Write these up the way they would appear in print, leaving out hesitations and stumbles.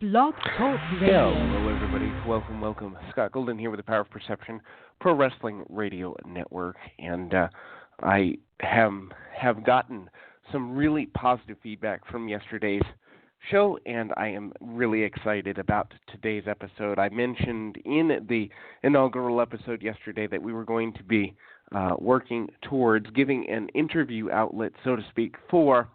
Blog Talk Radio. Hello, everybody. Welcome. Scott Golden here with the Power of Perception Pro Wrestling Radio Network, and I have gotten some really positive feedback from yesterday's show, and I am really excited about today's episode. I mentioned in the inaugural episode yesterday that we were going to be working towards giving an interview outlet, so to speak, for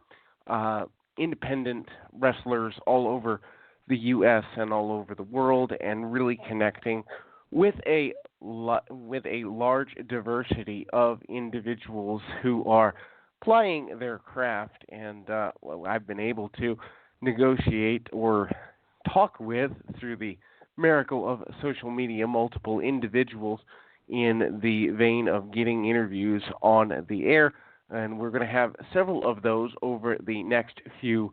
independent wrestlers all over the U.S. and all over the world, and really connecting with a large diversity of individuals who are plying their craft. And I've been able to negotiate or talk with, through the miracle of social media, multiple individuals in the vein of getting interviews on the air. And we're going to have several of those over the next few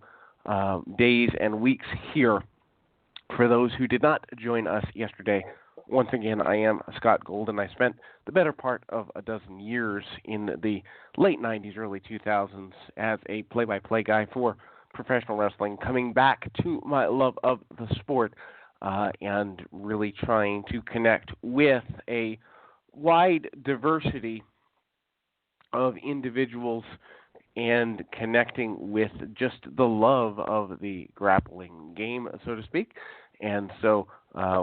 days and weeks here. For those who did not join us yesterday, once again, I am Scott Golden. I spent the better part of a dozen years in the late 90s, early 2000s as a play-by-play guy for professional wrestling, coming back to my love of the sport and really trying to connect with a wide diversity of individuals and connecting with just the love of the grappling game, so to speak. And so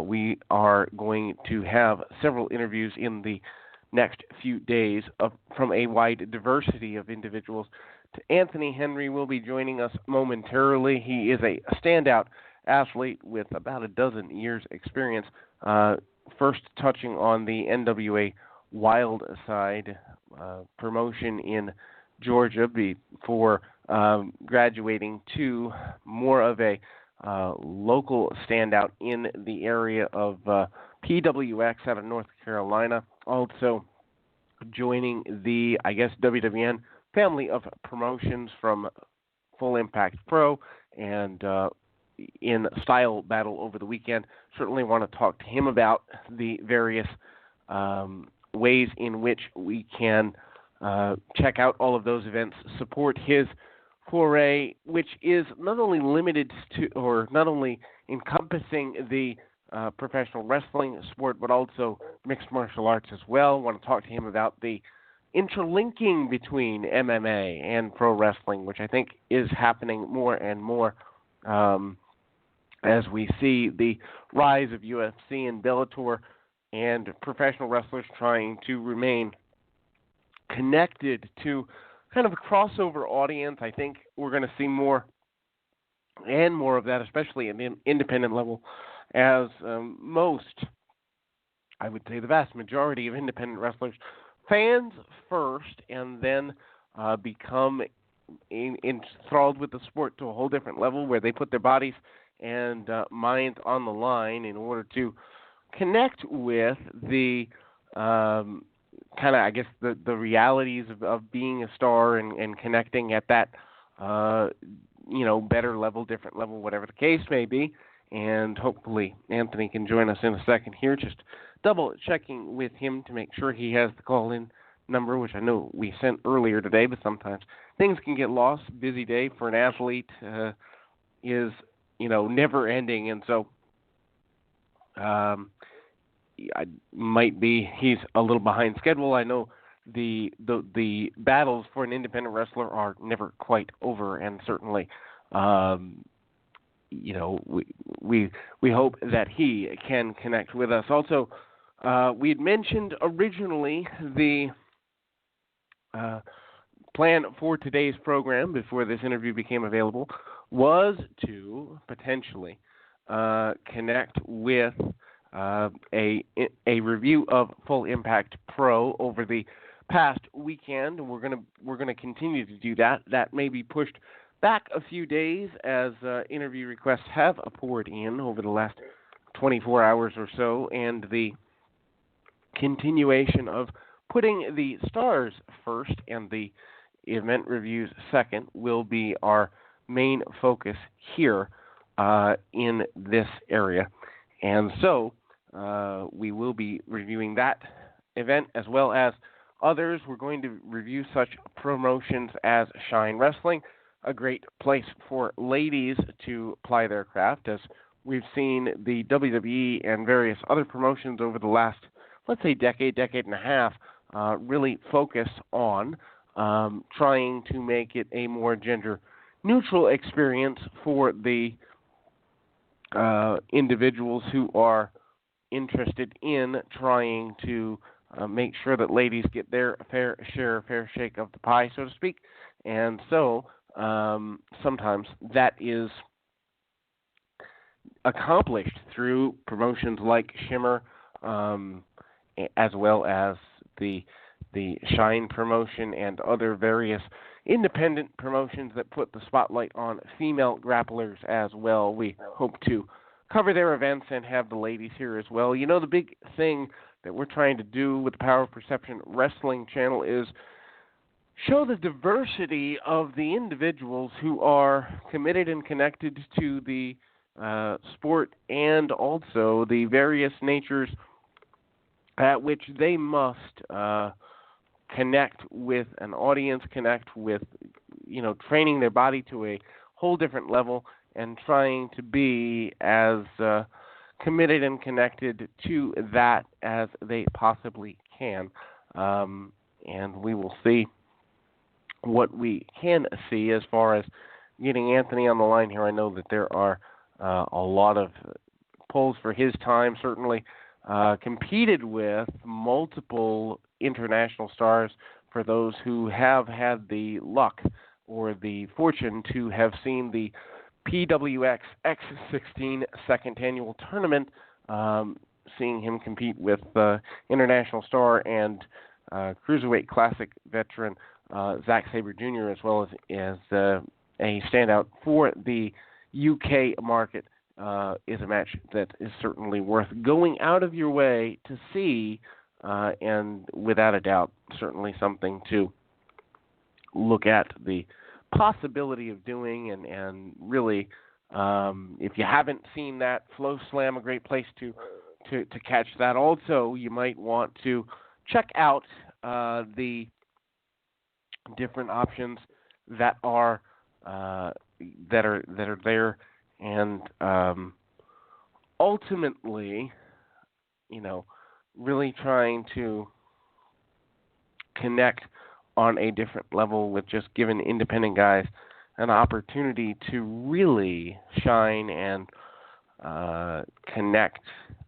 we are going to have several interviews in the next few days from a wide diversity of individuals. Anthony Henry will be joining us momentarily. He is a standout athlete with about a dozen years' experience, first touching on the NWA Wildside promotion in Georgia before graduating to more of a local standout in the area of PWX out of North Carolina. Also joining the, WWN family of promotions from Full Impact Pro and in Style Battle over the weekend. Certainly want to talk to him about the various ways in which we can check out all of those events, support his foray, which is not only limited to, or not only encompassing the professional wrestling sport, but also mixed martial arts as well. I want to talk to him about the interlinking between MMA and pro wrestling, which I think is happening more and more as we see the rise of UFC and Bellator and professional wrestlers trying to remain connected to kind of a crossover audience. I think we're going to see more and more of that, especially at the independent level, as most, I would say the vast majority of independent wrestlers, fans first, and then become enthralled with the sport to a whole different level where they put their bodies and minds on the line in order to connect with the kind of, the realities of being a star and connecting at that, better level, different level, whatever the case may be. And hopefully Anthony can join us in a second here, just double checking with him to make sure he has the call-in number, which I know we sent earlier today, but sometimes things can get lost. Busy day for an athlete is, never ending. And so he's a little behind schedule. I know the battles for an independent wrestler are never quite over, and certainly, we hope that he can connect with us. Also, we had mentioned originally the plan for today's program before this interview became available was to potentially connect with a review of Full Impact Pro over the past weekend. We're gonna continue to do that. That may be pushed back a few days as interview requests have poured in over the last 24 hours or so, and the continuation of putting the stars first and the event reviews second will be our main focus here in this area. And so we will be reviewing that event as well as others. We're going to review such promotions as Shine Wrestling, a great place for ladies to ply their craft, as we've seen the WWE and various other promotions over the last, let's say, decade and a half, really focus on trying to make it a more gender-neutral experience for the individuals who are interested in trying to make sure that ladies get their fair shake of the pie, so to speak. And so sometimes that is accomplished through promotions like Shimmer, as well as the Shine promotion and other various independent promotions that put the spotlight on female grapplers as well. We hope to cover their events and have the ladies here as well. You know, the big thing that we're trying to do with the Power of Perception Wrestling channel is show the diversity of the individuals who are committed and connected to the sport, and also the various natures at which they must connect with an audience, connect with, training their body to a whole different level and trying to be as committed and connected to that as they possibly can. And we will see what we can see as far as getting Anthony on the line here. I know that there are a lot of polls for his time, certainly competed with multiple international stars for those who have had the luck or the fortune to have seen the PWX X16 second annual tournament, seeing him compete with international star and Cruiserweight Classic veteran Zack Sabre Jr., as well as a standout for the UK market, is a match that is certainly worth going out of your way to see, and without a doubt, certainly something to look at the possibility of doing, and really, if you haven't seen that, Flow Slam, a great place to catch that. Also, you might want to check out the different options that are there, and ultimately, really trying to connect on a different level with just giving independent guys an opportunity to really shine and connect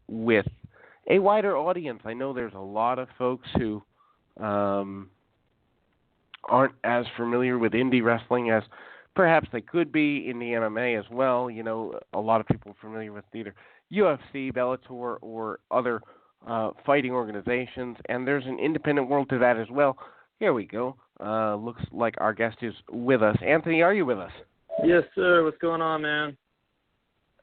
with a wider audience. I know there's a lot of folks who aren't as familiar with indie wrestling as perhaps they could be. In the MMA as well. A lot of people are familiar with either UFC, Bellator, or other fighting organizations, and there's an independent world to that as well. Here we go. Looks like our guest is with us. Anthony, are you with us? Yes, sir. What's going on, man?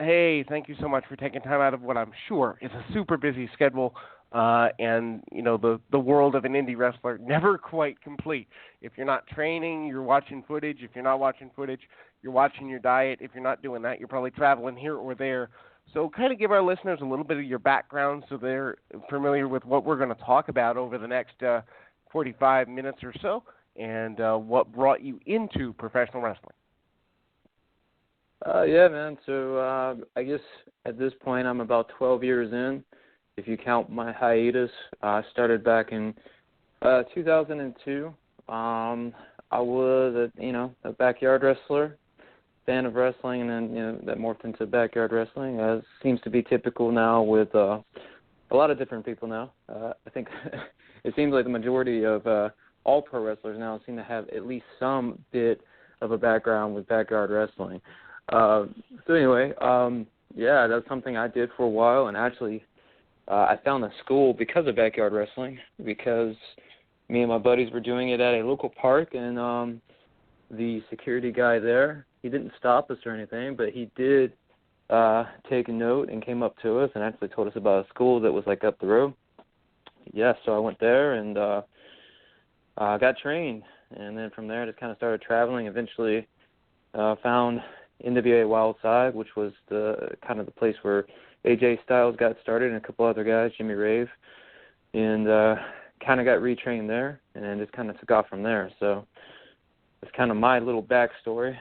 Hey, thank you so much for taking time out of what I'm sure is a super busy schedule. And, the world of an indie wrestler never quite complete. If you're not training, you're watching footage. If you're not watching footage, you're watching your diet. If you're not doing that, you're probably traveling here or there. So kind of give our listeners a little bit of your background so they're familiar with what we're going to talk about over the next 45 minutes or so, and what brought you into professional wrestling. Yeah, man. So I guess at this point I'm about 12 years in. If you count my hiatus, I started back in 2002. I was a backyard wrestler, fan of wrestling, and then that morphed into backyard wrestling, as seems to be typical now with a lot of different people now. I think it seems like the majority of all pro wrestlers now seem to have at least some bit of a background with backyard wrestling. So anyway, yeah, that's something I did for a while, and actually I found a school because of backyard wrestling, because me and my buddies were doing it at a local park, and the security guy there, he didn't stop us or anything, but he did take a note and came up to us and actually told us about a school that was like up the road. Yeah, so I went there and got trained, and then from there I just kind of started traveling. Eventually found NWA Wildside, which was the kind of the place where AJ Styles got started and a couple other guys, Jimmy Rave, and kind of got retrained there and just kind of took off from there. So it's kind of my little backstory.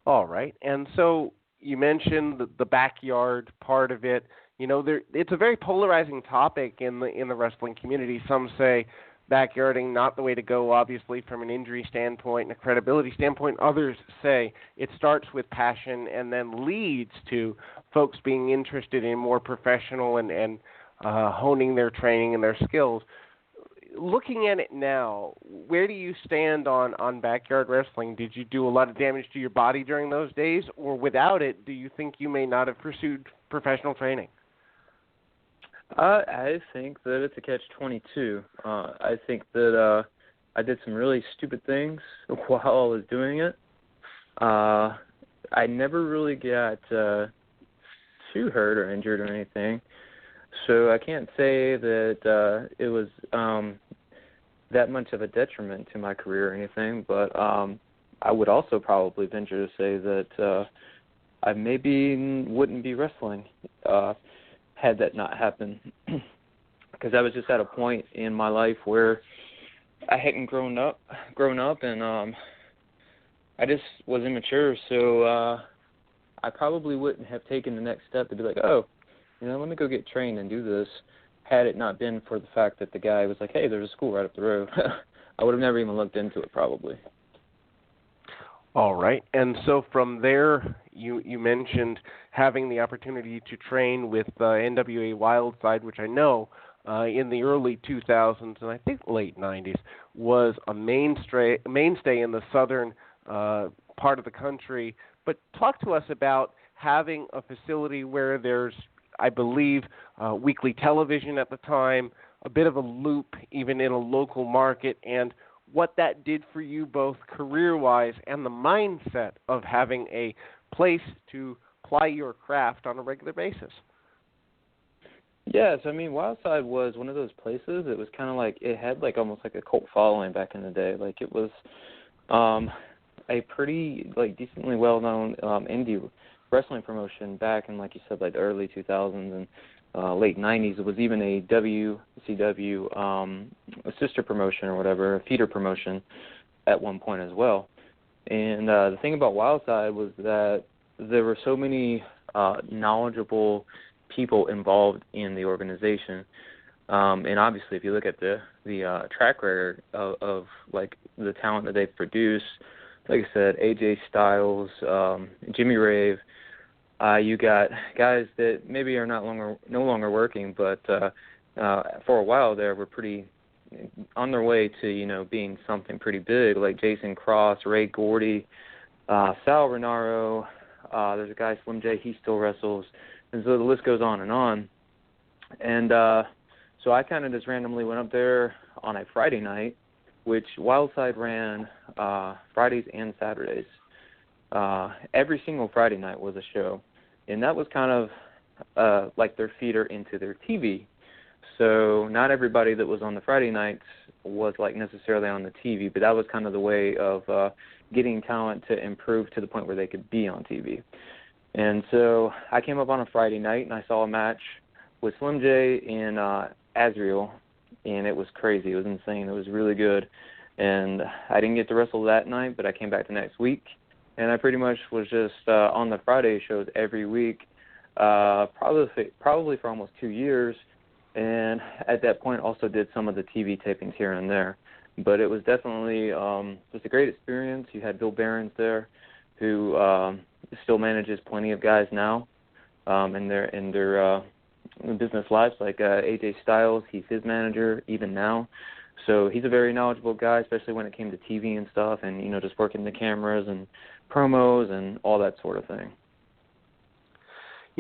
All right. And so you mentioned the backyard part of it. It's a very polarizing topic in the wrestling community. Some say backyarding not the way to go, obviously, from an injury standpoint and a credibility standpoint. Others say it starts with passion and then leads to folks being interested in more professional and honing their training and their skills. Looking at it now, where do you stand on backyard wrestling? Did you do a lot of damage to your body during those days, or without it, do you think you may not have pursued professional training? I think that it's a catch-22. I think that I did some really stupid things while I was doing it. I never really got too hurt or injured or anything, so I can't say that it was that much of a detriment to my career or anything, but I would also probably venture to say that I maybe wouldn't be wrestling had that not happened, because I was just at a point in my life where I hadn't grown up, and I just was immature, so I probably wouldn't have taken the next step to be like, oh, let me go get trained and do this, had it not been for the fact that the guy was like, hey, there's a school right up the road. I would have never even looked into it, probably. All right. And so from there, you mentioned having the opportunity to train with NWA Wildside, which I know in the early 2000s and I think late 90s was a mainstay in the southern part of the country. But talk to us about having a facility where there's, I believe, weekly television at the time, a bit of a loop even in a local market, and what that did for you both career-wise and the mindset of having a place to ply your craft on a regular basis. Yes, I mean, Wildside was one of those places. It was kind of like, it had like almost like a cult following back in the day. Like it was a pretty like decently well-known indie wrestling promotion back in, like you said, like the early 2000s and late 90s. It was even a WCW a sister promotion or whatever, a feeder promotion at one point as well. And the thing about Wildside was that there were so many knowledgeable people involved in the organization. And obviously, if you look at the track record of like the talent that they've produced, like I said, AJ Styles, Jimmy Rave, you got guys that maybe are no longer working, but for a while there were pretty on their way to being something pretty big, like Jason Cross, Ray Gordy, Sal Renaro. There's a guy, Slim J, he still wrestles, and so the list goes on and on. And so I kind of just randomly went up there on a Friday night, which Wildside ran Fridays and Saturdays. Every single Friday night was a show, and that was kind of like their feeder into their TV. So not everybody that was on the Friday nights was like necessarily on the TV, but that was kind of the way of getting talent to improve to the point where they could be on TV. And so I came up on a Friday night and I saw a match with Slim J and Azriel, and it was crazy. It was insane. It was really good. And I didn't get to wrestle that night, but I came back the next week, and I pretty much was just on the Friday shows every week, probably for almost 2 years. And at that point also did some of the TV tapings here and there. But it was definitely just a great experience. You had Bill Behrens there, who still manages plenty of guys now in their business lives, like AJ Styles. He's his manager even now. So he's a very knowledgeable guy, especially when it came to TV and stuff, and just working the cameras and promos and all that sort of thing.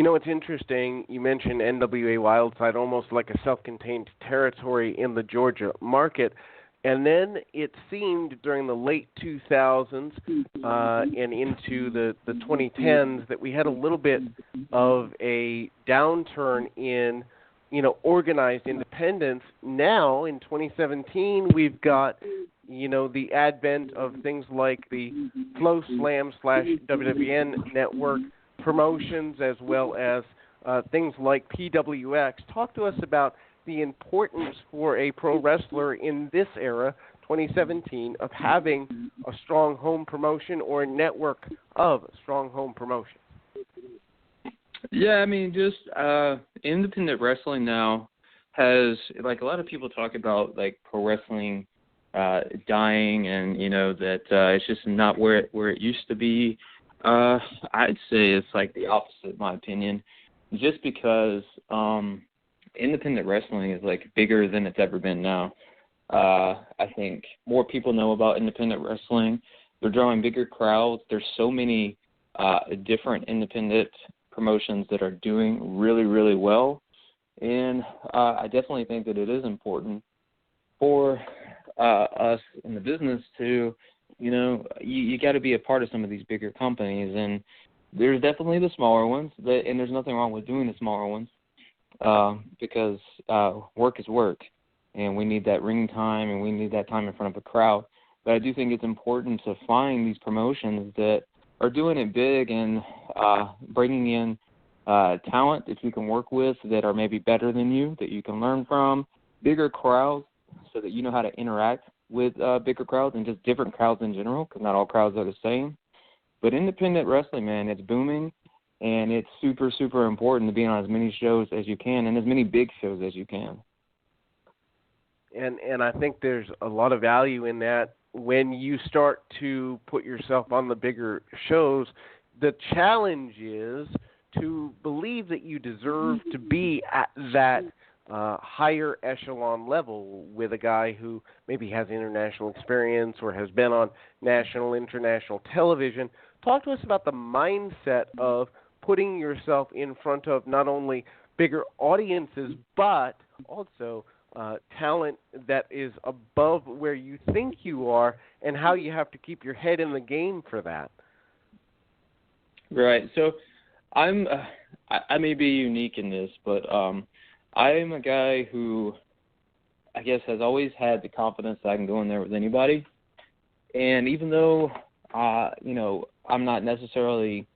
It's interesting. You mentioned NWA Wildside, almost like a self-contained territory in the Georgia market. And then it seemed during the late 2000s and into the 2010s that we had a little bit of a downturn in, organized independence. Now, in 2017, we've got, the advent of things like the Flow Slam / WWN network promotions, as well as things like PWX. Talk to us about the importance for a pro wrestler in this era, 2017, of having a strong home promotion or a network of strong home promotion. Yeah, I mean, just independent wrestling now has, like, a lot of people talk about, like, pro wrestling dying, and that it's just not where it used to be. I'd say it's like the opposite, in my opinion, just because independent wrestling is like bigger than it's ever been now. I think more people know about independent wrestling. They're drawing bigger crowds. There's so many different independent promotions that are doing really, really well, and I definitely think that it is important for us in the business to, you got to be a part of some of these bigger companies, and there's definitely the smaller ones, and there's nothing wrong with doing the smaller ones because work is work, and we need that ring time, and we need that time in front of a crowd. But I do think it's important to find these promotions that are doing it big and bringing in talent that you can work with that are maybe better than you, that you can learn from, bigger crowds so that you know how to interact with bigger crowds and just different crowds in general, because not all crowds are the same. But independent wrestling, man, it's booming, and it's super, super important to be on as many shows as you can and as many big shows as you can. And I think there's a lot of value in that. When you start to put yourself on the bigger shows, the challenge is to believe that you deserve to be at that higher echelon level with a guy who maybe has international experience or has been on national, international television. Talk to us about the mindset of putting yourself in front of not only bigger audiences, but also talent that is above where you think you are, and how you have to keep your head in the game for that. Right. So I may be unique in this, but I'm a guy who, I guess, has always had the confidence that I can go in there with anybody. And even though, I'm not necessarily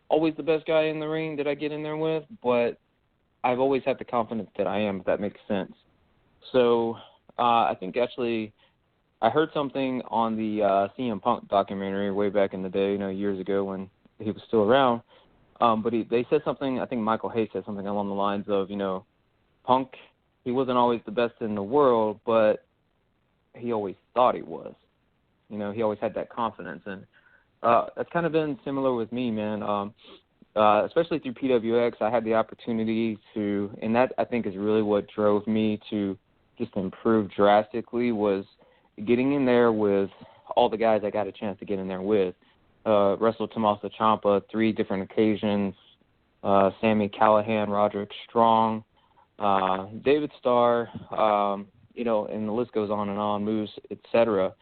always the best guy in the ring that I get in there with, but I've always had the confidence that I am, if that makes sense. So I think actually I heard something on the CM Punk documentary way back in the day, years ago when he was still around. But they said something, I think Michael Hayes said something along the lines of, Punk, he wasn't always the best in the world, but he always thought he was. He always had that confidence. And that's kind of been similar with me, man. Especially through PWX, I had the opportunity to, and that I think is really what drove me to just improve drastically, was getting in there with all the guys I got a chance to get in there with. Wrestled Tommaso Ciampa 3 different occasions, Sami Callihan, Roderick Strong, David Starr, and the list goes on, Moose, etc.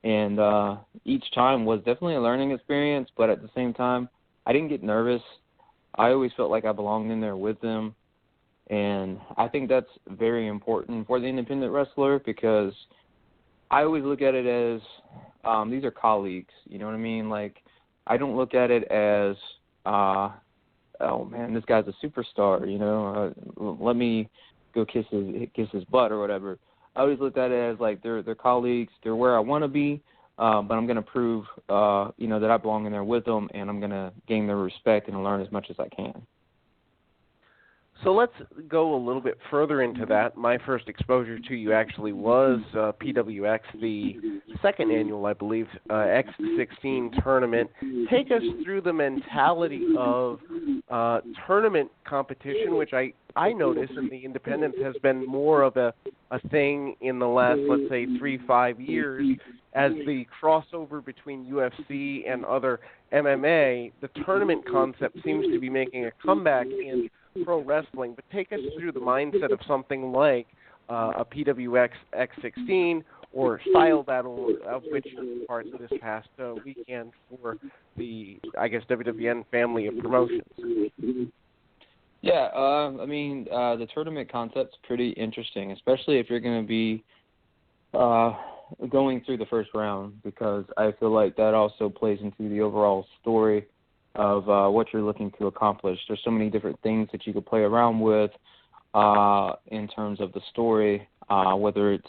And each time was definitely a learning experience, but at the same time, I didn't get nervous. I always felt like I belonged in there with them. And I think that's very important for the independent wrestler, because I always look at it as these are colleagues, you know what I mean? Like, I don't look at it as, oh, man, this guy's a superstar, let me go kiss his butt or whatever. I always looked at it as, like, they're colleagues, they're where I want to be, but I'm going to prove, that I belong in there with them, and I'm going to gain their respect and learn as much as I can. So let's go a little bit further into that. My first exposure to you actually was PWX, the second annual, I believe, X16 tournament. Take us through the mentality of tournament competition, which I noticed in the independents has been more of a thing in the last, let's say, 3-5 years. As the crossover between UFC and other MMA, the tournament concept seems to be making a comeback in pro wrestling. But take us through the mindset of something like a PWX X16 or Style Battle, of which is part of this past weekend for the, WWN family of promotions. Yeah, the tournament concept's pretty interesting, especially if you're going to be going through the first round, because I feel like that also plays into the overall story of what you're looking to accomplish. There's so many different things that you could play around with in terms of the story, whether it's,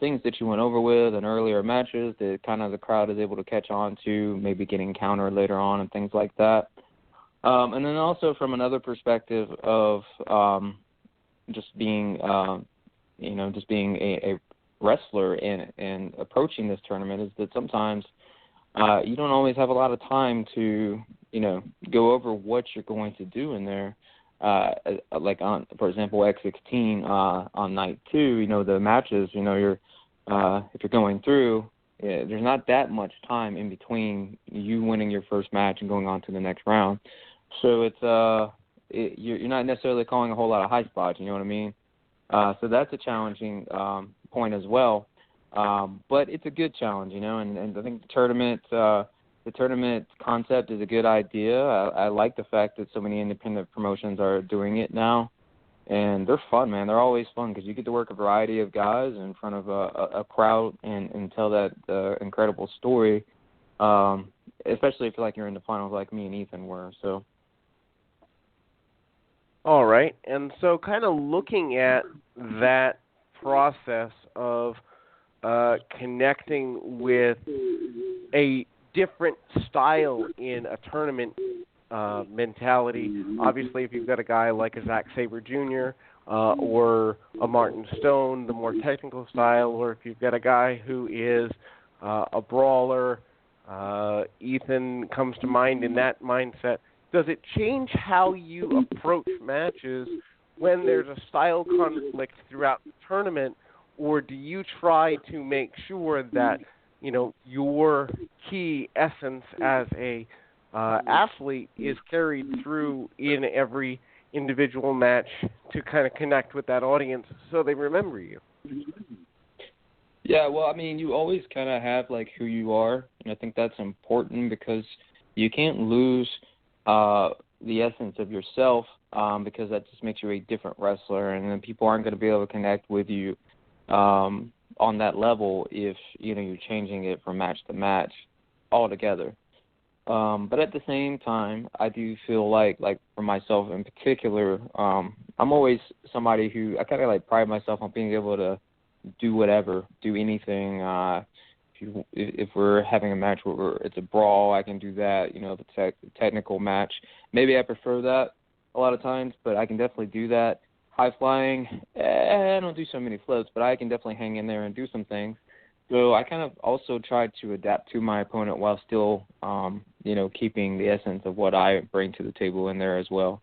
things that you went over with in earlier matches that kind of the crowd is able to catch on to, maybe getting countered later on and things like that. And then also from another perspective of just being, just being a wrestler and approaching this tournament is that sometimes you don't always have a lot of time to, go over what you're going to do in there. Like on, for example, X16 on night 2, the matches, you're if you're going through, there's not that much time in between you winning your first match and going on to the next round. So you're not necessarily calling a whole lot of high spots, you know what I mean? So that's a challenging point as well. But it's a good challenge, and I think the tournament concept is a good idea. I like the fact that so many independent promotions are doing it now. And they're fun, man. They're always fun because you get to work a variety of guys in front of a crowd and tell that incredible story, especially if you're in the finals like me and Ethan were. So. All right. And so kind of looking at that process of connecting with a different style in a tournament mentality. Obviously, if you've got a guy like a Zack Sabre Jr. Or a Martin Stone, the more technical style, or if you've got a guy who is a brawler, Ethan comes to mind in that mindset. Does it change how you approach matches when there's a style conflict throughout the tournament, or do you try to make sure that your key essence as a athlete is carried through in every individual match to kind of connect with that audience so they remember you? Yeah, well, you always kind of have who you are, and I think that's important because you can't lose the essence of yourself because that just makes you a different wrestler, and then people aren't going to be able to connect with you on that level if you're changing it from match to match altogether. But at the same time, I do feel like for myself in particular, I'm always somebody who I kind of pride myself on being able to do anything. If we're having a match where it's a brawl, I can do that. If it's a technical match, maybe I prefer that a lot of times, but I can definitely do that. High flying, I don't do so many flips, but I can definitely hang in there and do some things. So I kind of also try to adapt to my opponent while still, keeping the essence of what I bring to the table in there as well.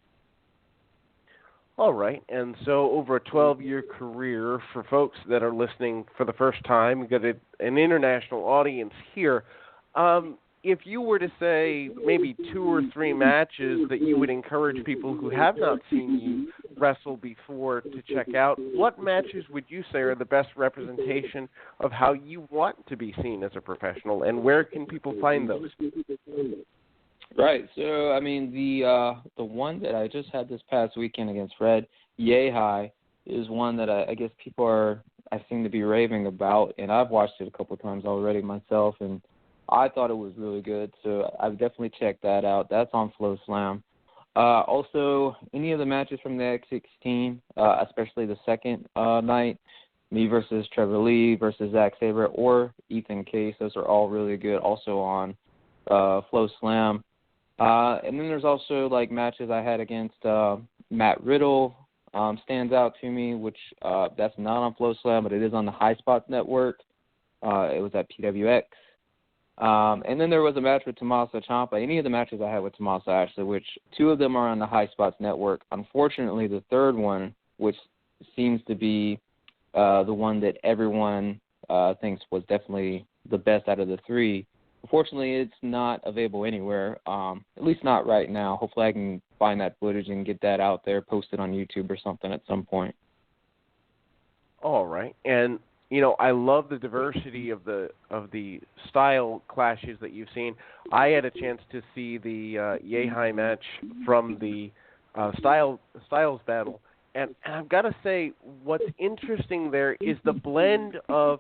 All right. And so over a 12-year career, for folks that are listening for the first time, we've got an international audience here. If you were to say maybe 2 or 3 matches that you would encourage people who have not seen you wrestle before to check out, what matches would you say are the best representation of how you want to be seen as a professional, and where can people find those? Right. So, the one that I just had this past weekend against Fred, Yehai, is one that I guess I seem to be raving about, and I've watched it a couple of times already myself, and I thought it was really good, so I've definitely checked that out. That's on Flow Slam. Also, any of the matches from the X16, especially the second night, me versus Trevor Lee versus Zack Sabre or Ethan Case, those are all really good, also on Flow Slam. And then there's also matches I had against Matt Riddle stands out to me, which that's not on Flow Slam, but it is on the High Spots Network. It was at PWX. And then there was a match with Tommaso Ciampa. Any of the matches I had with Tommaso, actually, which 2 of them are on the High Spots Network. Unfortunately, the third one, which seems to be the one that everyone thinks was definitely the best out of the 3, unfortunately, it's not available anywhere, at least not right now. Hopefully I can find that footage and get that out there, post it on YouTube or something at some point. All right. And I love the diversity of the style clashes that you've seen. I had a chance to see the Yehai match from the Styles battle, and I've got to say, what's interesting there is the blend of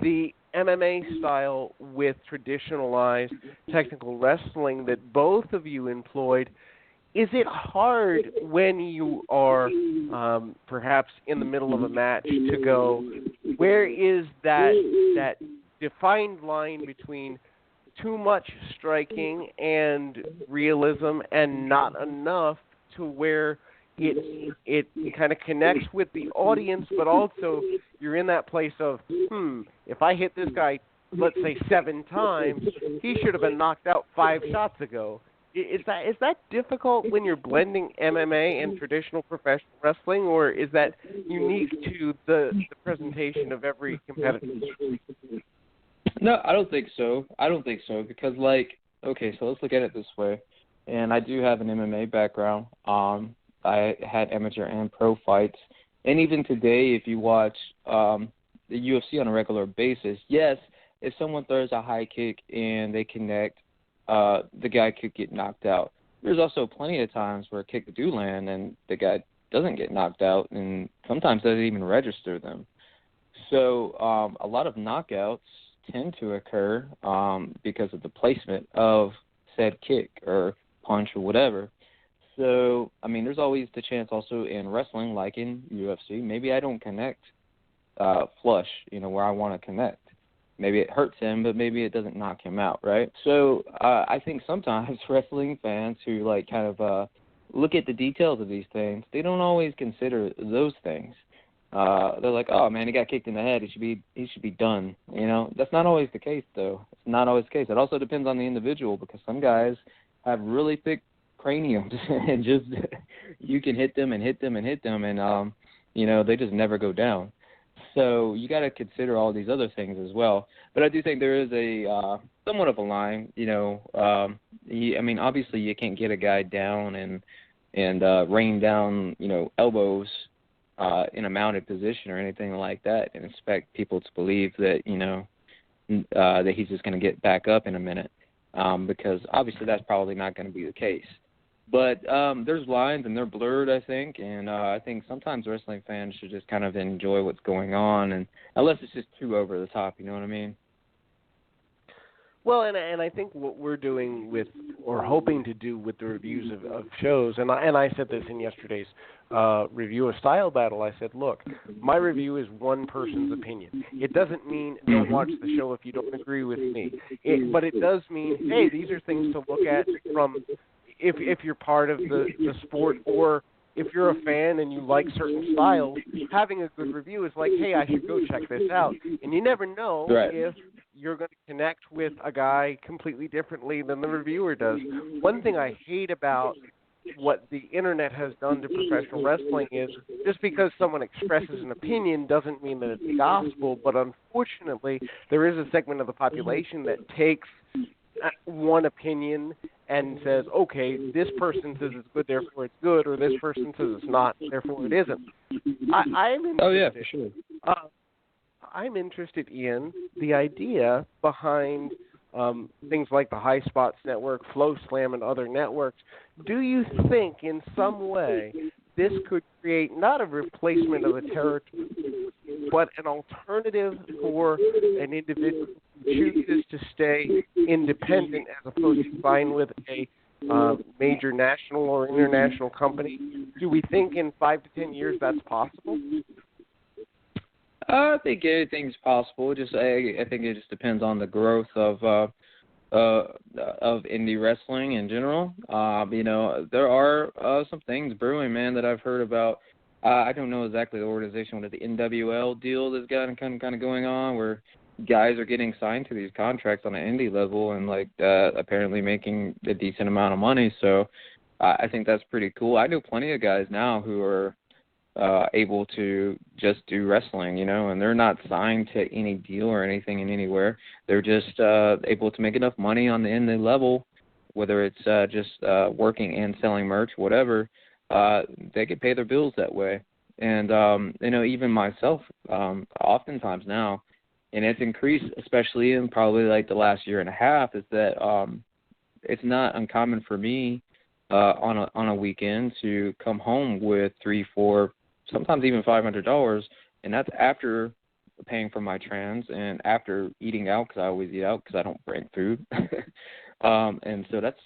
the MMA style with traditionalized technical wrestling that both of you employed. Is it hard when you are perhaps in the middle of a match to go, where is that defined line between too much striking and realism and not enough to where it kind of connects with the audience, but also you're in that place of, if I hit this guy, let's say 7 times, he should have been knocked out 5 shots ago. Is that difficult when you're blending MMA and traditional professional wrestling, or is that unique to the presentation of every competitor? No, I don't think so. Because, okay, so let's look at it this way. And I do have an MMA background. I had amateur and pro fights. And even today, if you watch the UFC on a regular basis, yes, if someone throws a high kick and they connect, the guy could get knocked out. There's also plenty of times where a kick do land and the guy doesn't get knocked out, and sometimes doesn't even register them. So a lot of knockouts tend to occur because of the placement of said kick or punch or whatever. So, I mean, there's always the chance also in wrestling, like in UFC, maybe I don't connect flush, where I want to connect. Maybe it hurts him, but maybe it doesn't knock him out, right? So I think sometimes wrestling fans who, kind of look at the details of these things, they don't always consider those things. They're like, oh, man, he got kicked in the head. He should be done. That's not always the case, though. It's not always the case. It also depends on the individual, because some guys have really thick craniums and just you can hit them and hit them and hit them, and they just never go down. So you got to consider all these other things as well. But I do think there is a somewhat of a line. Obviously you can't get a guy down and rain down elbows in a mounted position or anything like that, and expect people to believe that that he's just going to get back up in a minute, because obviously that's probably not going to be the case. But there's lines, and they're blurred, I think, and I think sometimes wrestling fans should just kind of enjoy what's going on, and unless it's just too over the top, you know what I mean? Well, and I think what we're doing with, or hoping to do with the reviews of shows, and I said this in yesterday's review of Style Battle, I said, look, my review is one person's opinion. It doesn't mean don't watch the show if you don't agree with me. But it does mean, hey, these are things to look at from, if you're part of the sport, or if you're a fan and you like certain styles, having a good review is like, hey, I should go check this out. And you never know if you're going to connect with a guy completely differently than the reviewer does. One thing I hate about what the internet has done to professional wrestling is just because someone expresses an opinion doesn't mean that it's gospel, but unfortunately there is a segment of the population that takes one opinion and says, okay, this person says it's good, therefore it's good, or this person says it's not, therefore it isn't. I'm interested. Oh, yeah, for sure. I'm interested in the idea behind things like the High Spots Network, Flow Slam, and other networks. Do you think in some way this could create not a replacement of a territory, but an alternative for an individual who chooses to stay independent as opposed to buying with a major national or international company? Do we think in 5 to 10 years that's possible? I think anything's possible. I think it just depends on the growth of indie wrestling in general. There are some things brewing, man, that I've heard about. I don't know exactly the organization, what is the NWL deal that's got kind of going on, where guys are getting signed to these contracts on an indie level and apparently making a decent amount of money. So I think that's pretty cool. I know plenty of guys now who are able to just do wrestling, and they're not signed to any deal or anything in anywhere. They're just able to make enough money on the indie level, whether it's just working and selling merch, whatever. They can pay their bills that way. And, even myself, oftentimes now, and it's increased, especially in probably the last year and a half, is that it's not uncommon for me on a weekend to come home with $300, $400, sometimes even $500, and that's after paying for my trans and after eating out, because I always eat out because I don't bring food. And so that's,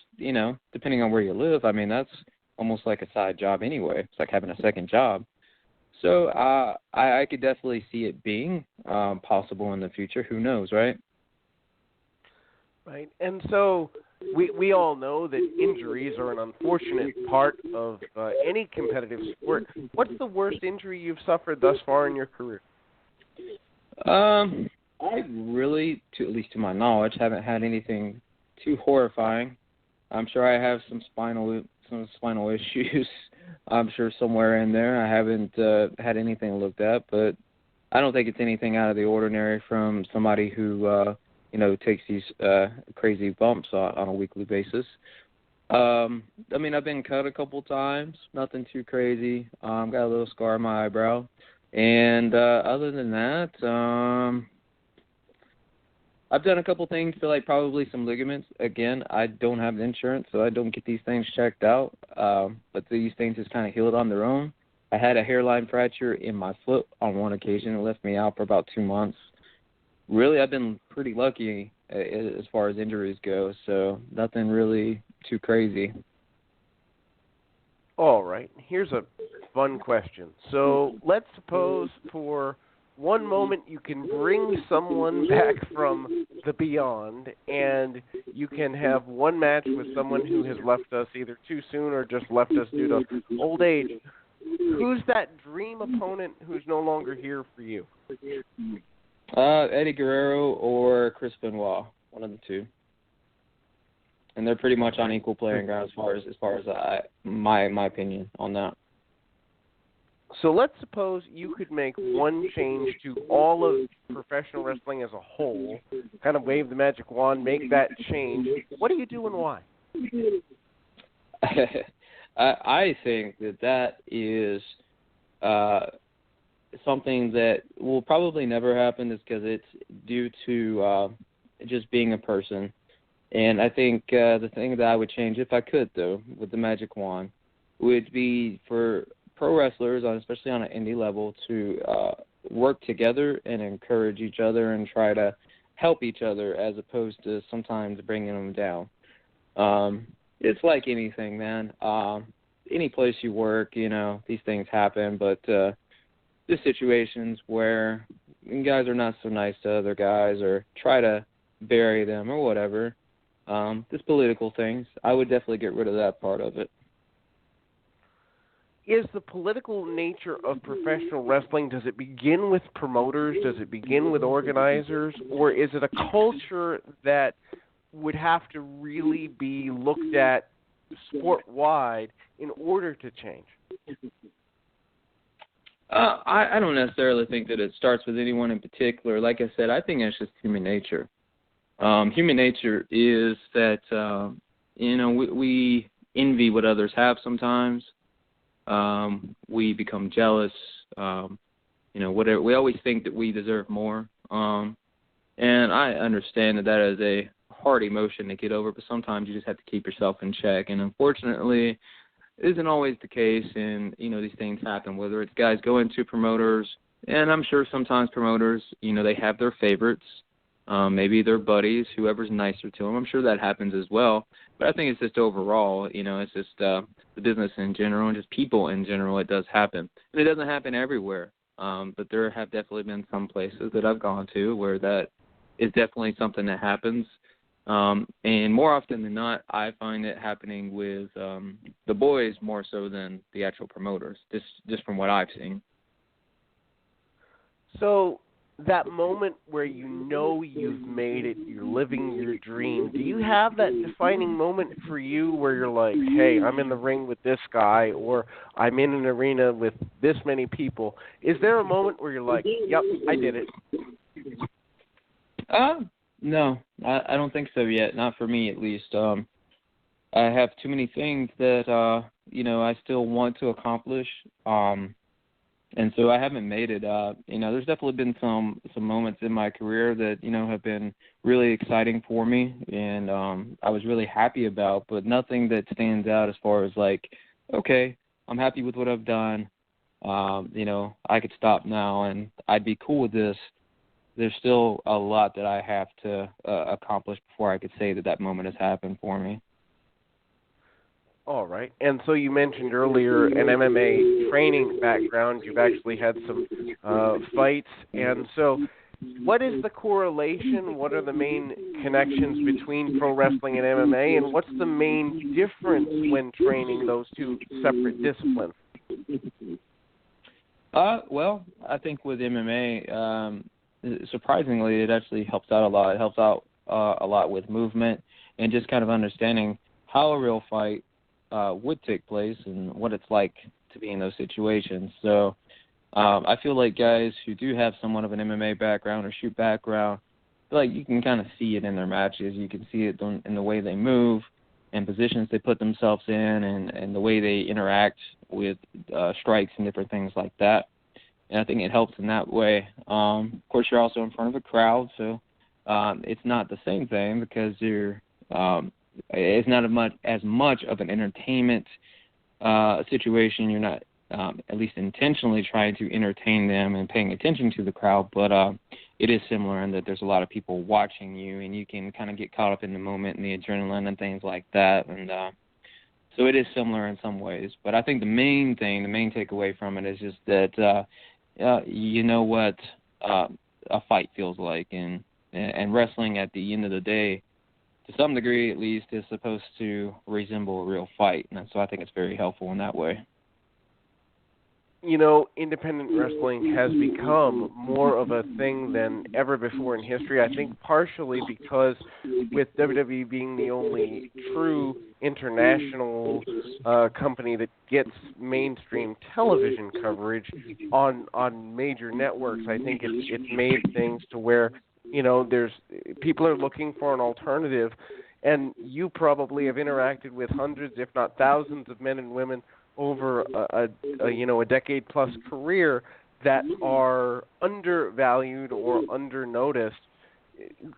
depending on where you live, that's almost like a side job anyway. It's like having a second job. So I could definitely see it being possible in the future. Who knows, right? Right. And so we all know that injuries are an unfortunate part of any competitive sport. What's the worst injury you've suffered thus far in your career? I really, at least to my knowledge, haven't had anything too horrifying. I'm sure I have some spinal issues. I'm sure somewhere in there. I haven't had anything looked at, but I don't think it's anything out of the ordinary from somebody who takes these crazy bumps on a weekly basis. I mean, I've been cut a couple times, nothing too crazy. Got a little scar on my eyebrow, and other than that, I've done a couple things for like probably some ligaments. Again, I don't have insurance, so I don't get these things checked out. But these things just kind of healed on their own. I had a hairline fracture in my foot on one occasion. It left me out for about 2 months. Really, I've been pretty lucky as far as injuries go, so nothing really too crazy. All right. Here's a fun question. So let's suppose for one moment you can bring someone back from the beyond, and you can have one match with someone who has left us either too soon or just left us due to old age. Who's that dream opponent who's no longer here for you? Eddie Guerrero or Chris Benoit, one of the two. And they're pretty much on equal playing ground as far as my opinion on that. So let's suppose you could make one change to all of professional wrestling as a whole, kind of wave the magic wand, make that change. What do you do and why? I think that is something that will probably never happen, is because it's due to just being a person. And I think the thing that I would change, if I could, though, with the magic wand, would be for pro wrestlers, especially on an indie level, to work together and encourage each other and try to help each other, as opposed to sometimes bringing them down. It's like anything, man. Any place you work, these things happen, but there's situations where guys are not so nice to other guys or try to bury them or whatever. Just political things. I would definitely get rid of that part of it. Is the political nature of professional wrestling, does it begin with promoters, does it begin with organizers, or is it a culture that would have to really be looked at sport-wide in order to change? I don't necessarily think that it starts with anyone in particular. Like I said, I think it's just human nature. Human nature is that, we envy what others have sometimes. We become jealous. Whatever. We always think that we deserve more. And I understand that is a hard emotion to get over, but sometimes you just have to keep yourself in check. And unfortunately, it isn't always the case. And, these things happen, whether it's guys going to promoters. And I'm sure sometimes promoters, they have their favorites. Maybe their buddies, whoever's nicer to them. I'm sure that happens as well. But I think it's just overall, it's just the business in general and just people in general, it does happen. And it doesn't happen everywhere. But there have definitely been some places that I've gone to where that is definitely something that happens. And more often than not, I find it happening with the boys more so than the actual promoters, just from what I've seen. So that moment where you've made it, you're living your dream, do you have that defining moment for you where you're like, hey, I'm in the ring with this guy, or I'm in an arena with this many people? Is there a moment where you're like, yep, I did it? No, I don't think so yet. Not for me, at least. I have too many things that, I still want to accomplish. And so I haven't made it. There's definitely been some moments in my career that, have been really exciting for me and I was really happy about, but nothing that stands out as far as like, okay, I'm happy with what I've done. I could stop now and I'd be cool with this. There's still a lot that I have to accomplish before I could say that moment has happened for me. All right. And so you mentioned earlier an MMA training background. You've actually had some fights. And so what is the correlation? What are the main connections between pro wrestling and MMA, and what's the main difference when training those two separate disciplines? Well, I think with MMA, surprisingly, it actually helps out a lot. It helps out a lot with movement and just kind of understanding how a real fight would take place and what it's like to be in those situations. So I feel like guys who do have somewhat of an MMA background or shoot background, like you can kind of see it in their matches. You can see it in the way they move and positions they put themselves in and the way they interact with strikes and different things like that. And I think it helps in that way. Of course, you're also in front of a crowd, so it's not the same thing because it's not as much of an entertainment situation. You're not at least intentionally trying to entertain them and paying attention to the crowd, but it is similar in that there's a lot of people watching you, and you can kind of get caught up in the moment and the adrenaline and things like that. And so it is similar in some ways. But I think the main takeaway from it is just that you know what a fight feels like, and wrestling at the end of the day, to some degree at least, is supposed to resemble a real fight. And so I think it's very helpful in that way. You know, independent wrestling has become more of a thing than ever before in history. I think partially because with WWE being the only true international company that gets mainstream television coverage on major networks, I think it's made things to where, you know, people are looking for an alternative, and you probably have interacted with hundreds, if not thousands, of men and women over a decade-plus career that are undervalued or undernoticed.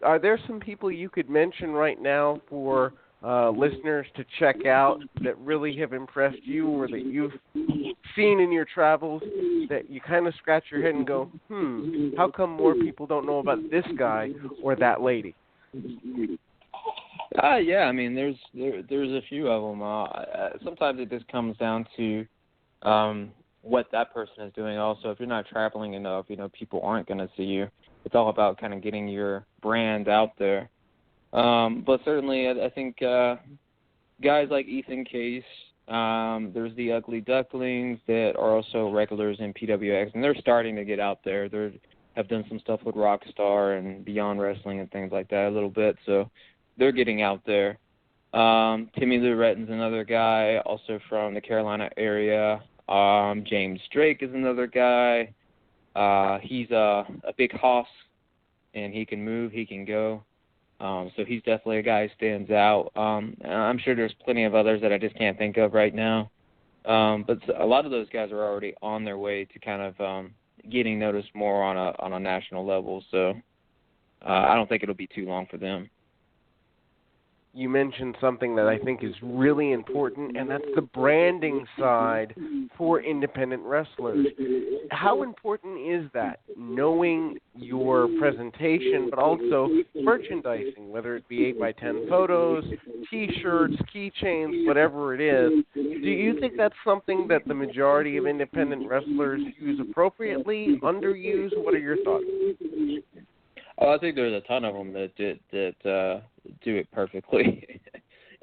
Are there some people you could mention right now for listeners to check out that really have impressed you or that you've seen in your travels that you kind of scratch your head and go, how come more people don't know about this guy or that lady? Yeah, I mean, there's a few of them. Sometimes it just comes down to what that person is doing. Also, if you're not traveling enough, people aren't going to see you. It's all about kind of getting your brand out there. But certainly, I think guys like Ethan Case, there's the Ugly Ducklings that are also regulars in PWX, and they're starting to get out there. They have done some stuff with Rockstar and Beyond Wrestling and things like that a little bit, so they're getting out there. Timmy Lou Retton's another guy, also from the Carolina area. James Drake is another guy. He's a big hoss, and he can move, he can go. So he's definitely a guy who stands out. I'm sure there's plenty of others that I just can't think of right now. But a lot of those guys are already on their way to kind of getting noticed more on a national level. So I don't think it'll be too long for them. You mentioned something that I think is really important, and that's the branding side for independent wrestlers. How important is that, knowing your presentation, but also merchandising, whether it be 8x10 photos, T-shirts, keychains, whatever it is? Do you think that's something that the majority of independent wrestlers use appropriately, underuse? What are your thoughts? I think there's a ton of them that do it perfectly,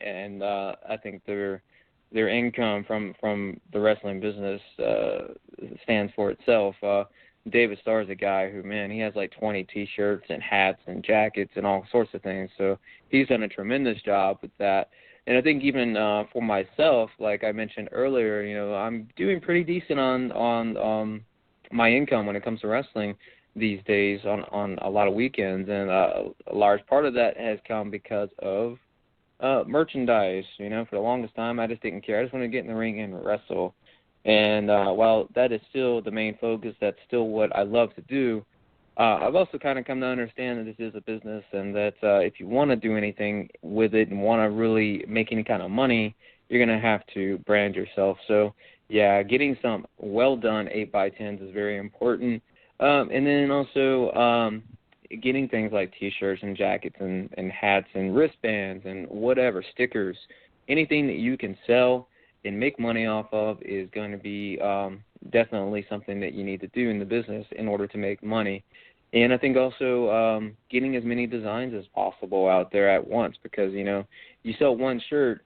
and I think their income from the wrestling business stands for itself. David Starr is a guy who, man, he has like 20 T-shirts and hats and jackets and all sorts of things. So he's done a tremendous job with that. And I think even for myself, like I mentioned earlier, I'm doing pretty decent on my income when it comes to wrestling these days on a lot of weekends, and a large part of that has come because of merchandise. For the longest time, I just didn't care. I just wanted to get in the ring and wrestle. And while that is still the main focus, that's still what I love to do, I've also kind of come to understand that this is a business, and that if you want to do anything with it and want to really make any kind of money, you're going to have to brand yourself. So, yeah, getting some well-done 8x10s is very important. And then also getting things like T-shirts and jackets and hats and wristbands and whatever, stickers, anything that you can sell and make money off of is going to be definitely something that you need to do in the business in order to make money. And I think also getting as many designs as possible out there at once, because, you know, you sell one shirt,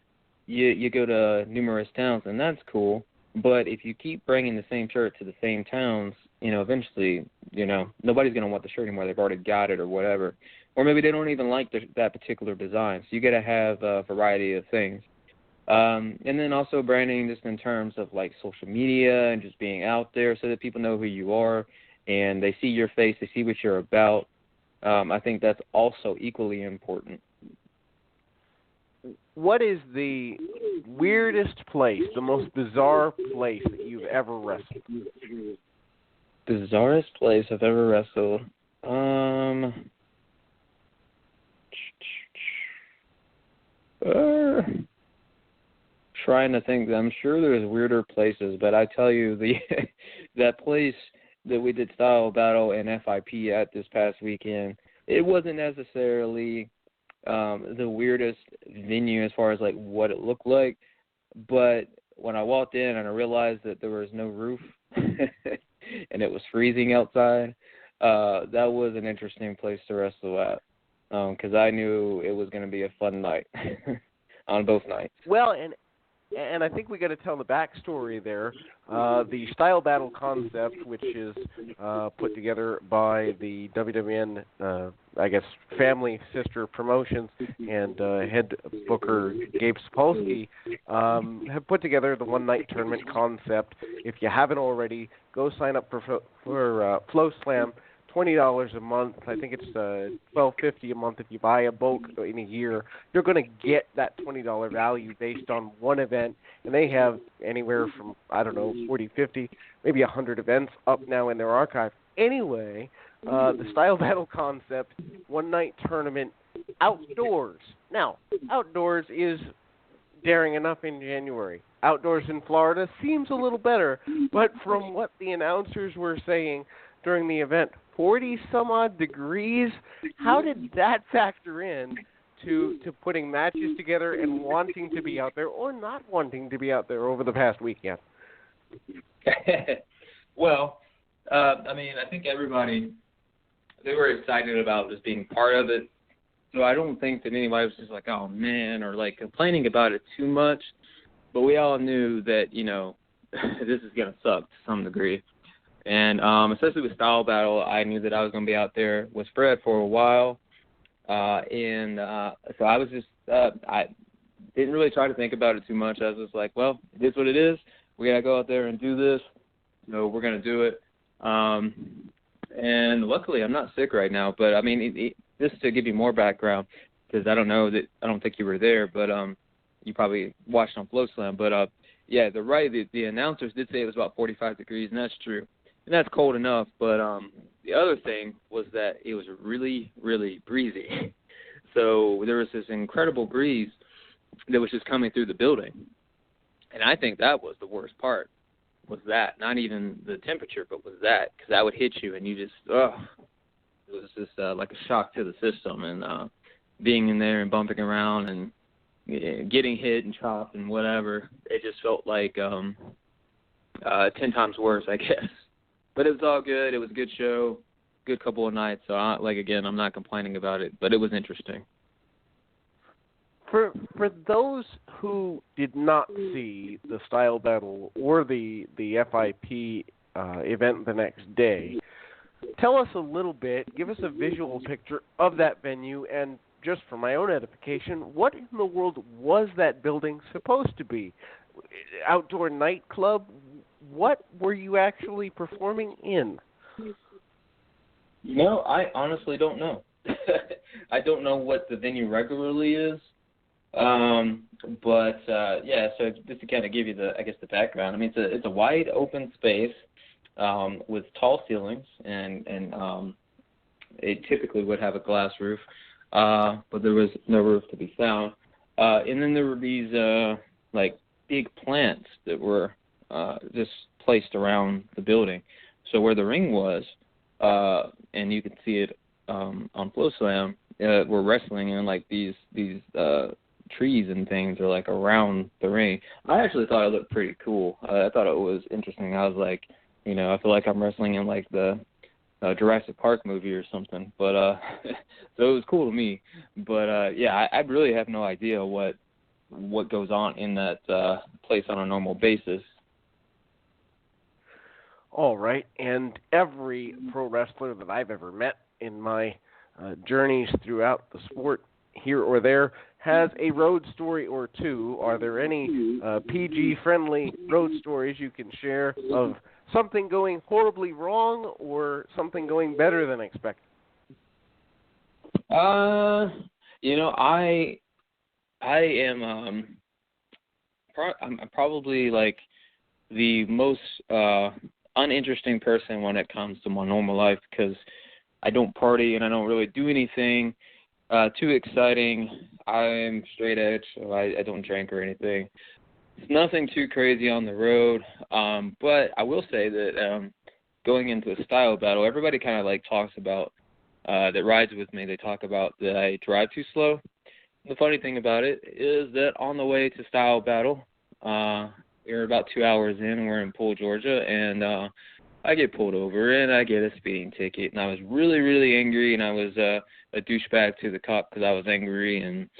you go to numerous towns, and that's cool. But if you keep bringing the same shirt to the same towns, you know, eventually, you know, nobody's going to want the shirt anymore. They've already got it or whatever. Or maybe they don't even like that particular design. So you got to have a variety of things. And then also branding just in terms of, like, social media and just being out there so that people know who you are and they see your face, they see what you're about. I think that's also equally important. What is the weirdest place, the most bizarre place that you've ever wrestled? Bizarrest place I've ever wrestled. Trying to think. I'm sure there's weirder places, but I tell you, that place that we did Style Battle and FIP at this past weekend, it wasn't necessarily the weirdest venue as far as, like, what it looked like, but when I walked in and I realized that there was no roof and it was freezing outside, that was an interesting place to wrestle at, because I knew it was going to be a fun night on both nights. Well, and I think we got to tell the backstory there. The Style Battle concept, which is put together by the WWN, I guess, family sister promotions, and head booker Gabe Sapolsky, have put together the one-night tournament concept. If you haven't already, go sign up for Flow Slam. $20 a month. I think it's $12.50 a month if you buy a bulk in a year. You're going to get that $20 value based on one event, and they have anywhere from, I don't know, 40, 50, maybe 100 events up now in their archive. Anyway, the Style Battle concept, one-night tournament, outdoors. Now, outdoors is daring enough in January. Outdoors in Florida seems a little better, but from what the announcers were saying during the event, 40-some-odd degrees. How did that factor in to putting matches together and wanting to be out there or not wanting to be out there over the past weekend? Well, I mean, I think everybody, they were excited about just being part of it. So I don't think that anybody was just like, oh, man, or, like, complaining about it too much. But we all knew that, you know, this is going to suck to some degree. And especially with Style Battle, I knew that I was going to be out there with Fred for a while. So I was just, I didn't really try to think about it too much. I was just like, well, it is what it is. We got to go out there and do this. So we're going to do it. And luckily, I'm not sick right now. But, I mean, just to give you more background, because I don't think you were there, but you probably watched on Flow Slam. But, yeah, the announcers did say it was about 45 degrees, and that's true. And that's cold enough, but the other thing was that it was really, really breezy. So there was this incredible breeze that was just coming through the building. And I think that was the worst part, was that. Not even the temperature, but was that, because that would hit you and you just, it was just like a shock to the system. And being in there and bumping around and getting hit and chopped and whatever, it just felt like 10 times worse, I guess. But it was all good. It was a good show, good couple of nights. So, again, I'm not complaining about it, but it was interesting. For those who did not see the Style Battle or the FIP event the next day, tell us a little bit, give us a visual picture of that venue, and just for my own edification, what in the world was that building supposed to be? Outdoor nightclub? What were you actually performing in? No, I honestly don't know. I don't know what the venue regularly is. Yeah, so just to kind of give you the background, I mean, it's a wide open space with tall ceilings, and it typically would have a glass roof, but there was no roof to be found. And then there were these like big plants that were just placed around the building. So where the ring was, and you could see it on Flow Slam, we're wrestling in like these trees and things are like around the ring. I actually thought it looked pretty cool. I thought it was interesting. I was like, I feel like I'm wrestling in like the Jurassic Park movie or something. But so it was cool to me. But yeah, I really have no idea what goes on in that place on a normal basis. All right, and every pro wrestler that I've ever met in my journeys throughout the sport, here or there, has a road story or two. Are there any PG-friendly road stories you can share of something going horribly wrong or something going better than expected? You know, I am I'm probably like the most uninteresting person when it comes to my normal life, because I don't party and I don't really do anything too exciting. I'm straight edge, so I don't drink or anything. It's nothing too crazy on the road, but I will say that going into a style battle, everybody kind of like talks about that rides with me. They talk about that I drive too slow. The funny thing about it is that on the way to style battle, we're about 2 hours in, and we're in Poole, Georgia, and I get pulled over and I get a speeding ticket. And I was really, really angry, and I was a douchebag to the cop because I was angry. And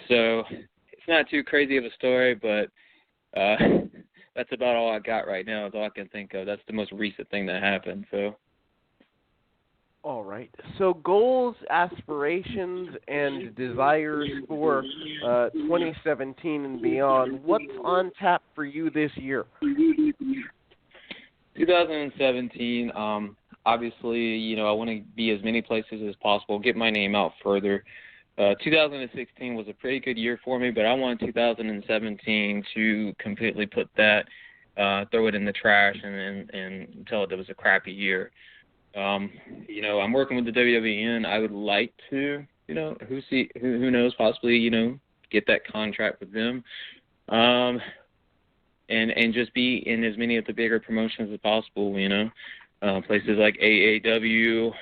so it's not too crazy of a story, but that's about all I got right now. Is all I can think of. That's the most recent thing that happened. So. All right. So goals, aspirations, and desires for 2017 and beyond. What's on tap for you this year? 2017, obviously, you know, I want to be as many places as possible, get my name out further. 2016 was a pretty good year for me, but I want 2017 to completely put that, throw it in the trash and tell it was a crappy year. You know, I'm working with the WWE. I would like to, you know, who knows, possibly, you know, get that contract with them, and just be in as many of the bigger promotions as possible. You know, places like AAW,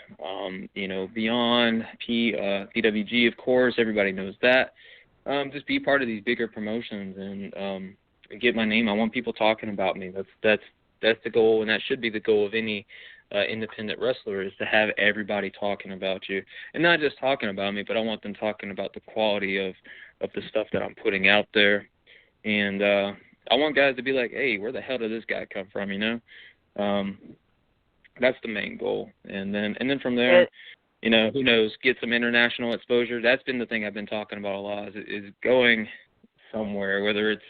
you know, Beyond, PWG, of course, everybody knows that. Just be part of these bigger promotions and get my name. I want people talking about me. That's the goal, and that should be the goal of any independent wrestler, is to have everybody talking about you, and not just talking about me, but I want them talking about the quality of the stuff that I'm putting out there. And I want guys to be like, hey, where the hell did this guy come from? You know, that's the main goal. And then from there, you know, who knows, get some international exposure. That's been the thing I've been talking about a lot, is going somewhere, whether it's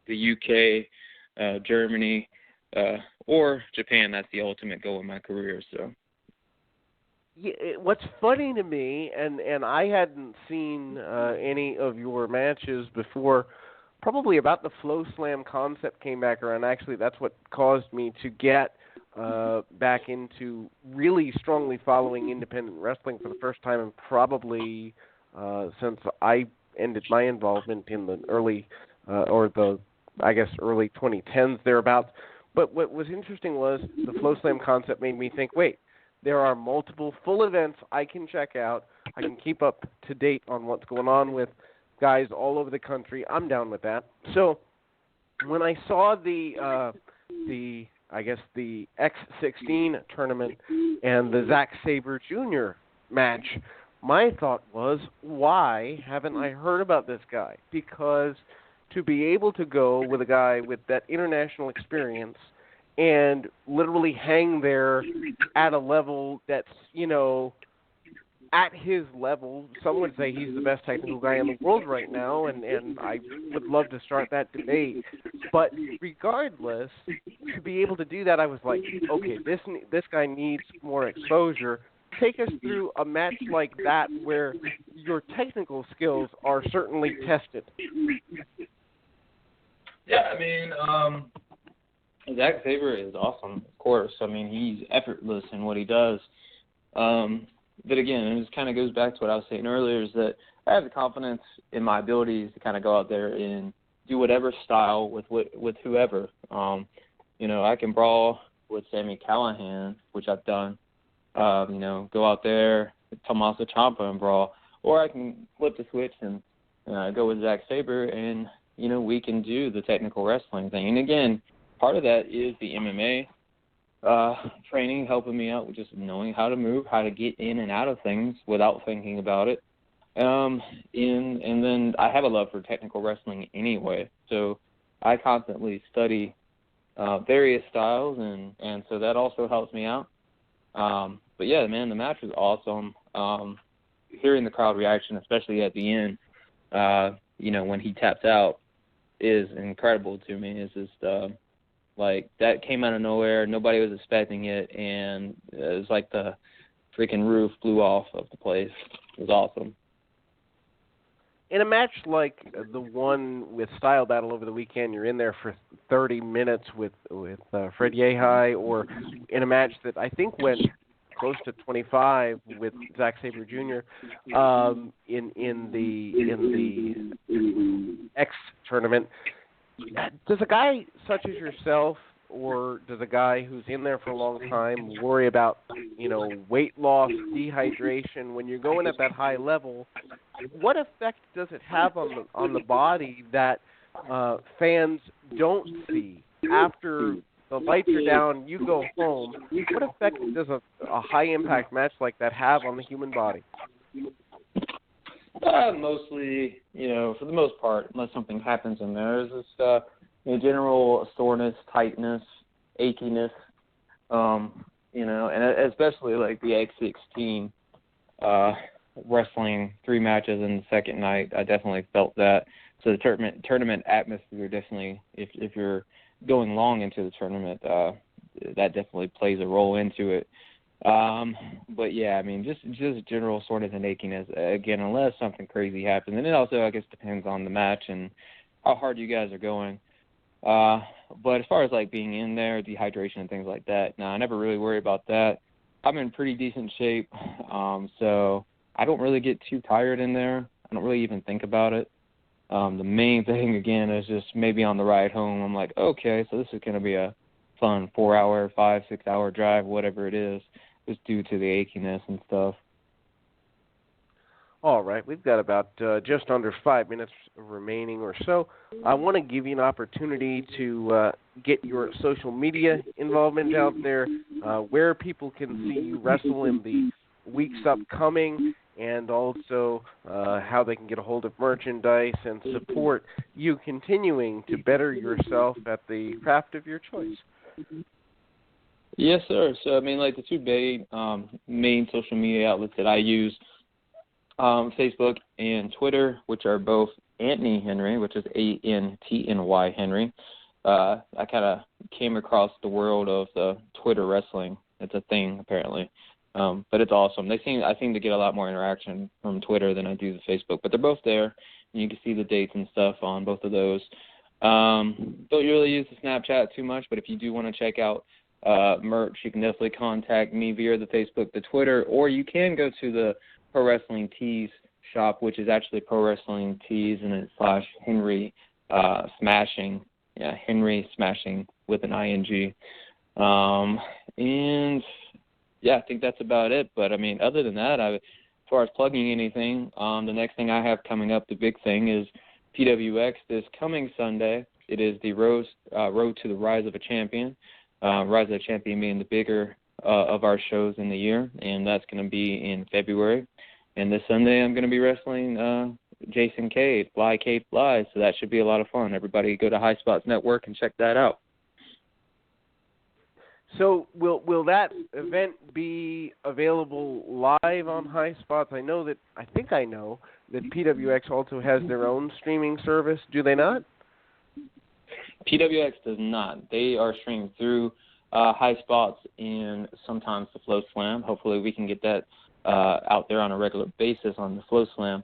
the UK, Germany, or Japan. That's the ultimate goal in my career. So, yeah, what's funny to me, and I hadn't seen any of your matches before, probably about the Flow Slam concept came back around. Actually, that's what caused me to get back into really strongly following independent wrestling for the first time, and probably since I ended my involvement in the early, early 2010s thereabouts. But what was interesting was the Flow Slam concept made me think, wait, there are multiple full events I can check out. I can keep up to date on what's going on with guys all over the country. I'm down with that. So when I saw the X16 tournament and the Zack Sabre Jr. match, my thought was, why haven't I heard about this guy? Because to be able to go with a guy with that international experience and literally hang there at a level that's, you know, at his level, some would say he's the best technical guy in the world right now, and I would love to start that debate. But regardless, to be able to do that, I was like, okay, this guy needs more exposure. Take us through a match like that where your technical skills are certainly tested. Yeah, I mean, Zack Sabre is awesome, of course. I mean, he's effortless in what he does. But again, it just kind of goes back to what I was saying earlier, is that I have the confidence in my abilities to kind of go out there and do whatever style with whoever. You know, I can brawl with Sami Callihan, which I've done. You know, go out there with Tommaso Ciampa and brawl. Or I can flip the switch and go with Zack Sabre, and, you know, we can do the technical wrestling thing. And again, part of that is the MMA. training, helping me out with just knowing how to move, how to get in and out of things without thinking about it. And then I have a love for technical wrestling anyway, so I constantly study various styles, and so that also helps me out. But yeah, man, the match was awesome. Hearing the crowd reaction, especially at the end, when he taps out, is incredible to me. It's just like that came out of nowhere. Nobody was expecting it, and it was like the freaking roof blew off of the place. It was awesome. In a match like the one with Style Battle over the weekend, you're in there for 30 minutes with Fred Yehai, or in a match that I think went close to 25 with Zack Sabre Jr. In the X tournament. Does a guy such as yourself, or does a guy who's in there for a long time worry about, weight loss, dehydration when you're going at that high level? What effect does it have on the body that fans don't see after the lights are down, you go home? What effect does a high-impact match like that have on the human body? Mostly, for the most part, unless something happens in there, is just general soreness, tightness, achiness, and especially like the X16 wrestling 3 matches in the second night, I definitely felt that. So the tournament atmosphere definitely, if you're going long into the tournament, that definitely plays a role into it. But yeah, I mean, just general soreness and achiness, again, unless something crazy happens. And it also, I guess, depends on the match and how hard you guys are going. But as far as like being in there, dehydration and things like that, no, I never really worry about that. I'm in pretty decent shape, so I don't really get too tired in there. I don't really even think about it. The main thing, again, is just maybe on the ride home, I'm like, okay, so this is going to be a fun 4-hour, 5-6 hour drive, whatever it is, just due to the achiness and stuff. All right, we've got about just under 5 minutes remaining or so. I want to give you an opportunity to get your social media involvement out there, where people can see you wrestle in the weeks upcoming, and also how they can get a hold of merchandise and support you continuing to better yourself at the craft of your choice. Yes, sir. So, I mean, like the two main social media outlets that I use, Facebook and Twitter, which are both Antony Henry, which is Antny Henry. I kind of came across the world of the Twitter wrestling. It's a thing, apparently. But it's awesome. I seem to get a lot more interaction from Twitter than I do the Facebook. But they're both there, and you can see the dates and stuff on both of those. Don't really use the Snapchat too much, but if you do want to check out merch, you can definitely contact me via the Facebook, the Twitter, or you can go to the Pro Wrestling Tees shop, which is actually Pro Wrestling Tees and it's /Henry Smashing. Yeah, Henry Smashing with an ING. And yeah, I think that's about it. But I mean, other than that, as far as plugging anything, the next thing I have coming up, the big thing, is PWX this coming Sunday. It is the Road to the Rise of a Champion. Rise of a Champion being the bigger of our shows in the year, and that's going to be in February. And this Sunday I'm going to be wrestling Jason Cade, Fly Cade Fly, so that should be a lot of fun. Everybody go to High Spots Network and check that out. So will that event be available live on High Spots? I know that PWX also has their own streaming service. Do they not? PWX does not. They are streamed through High Spots and sometimes the Flow Slam. Hopefully we can get that out there on a regular basis on the Flow Slam.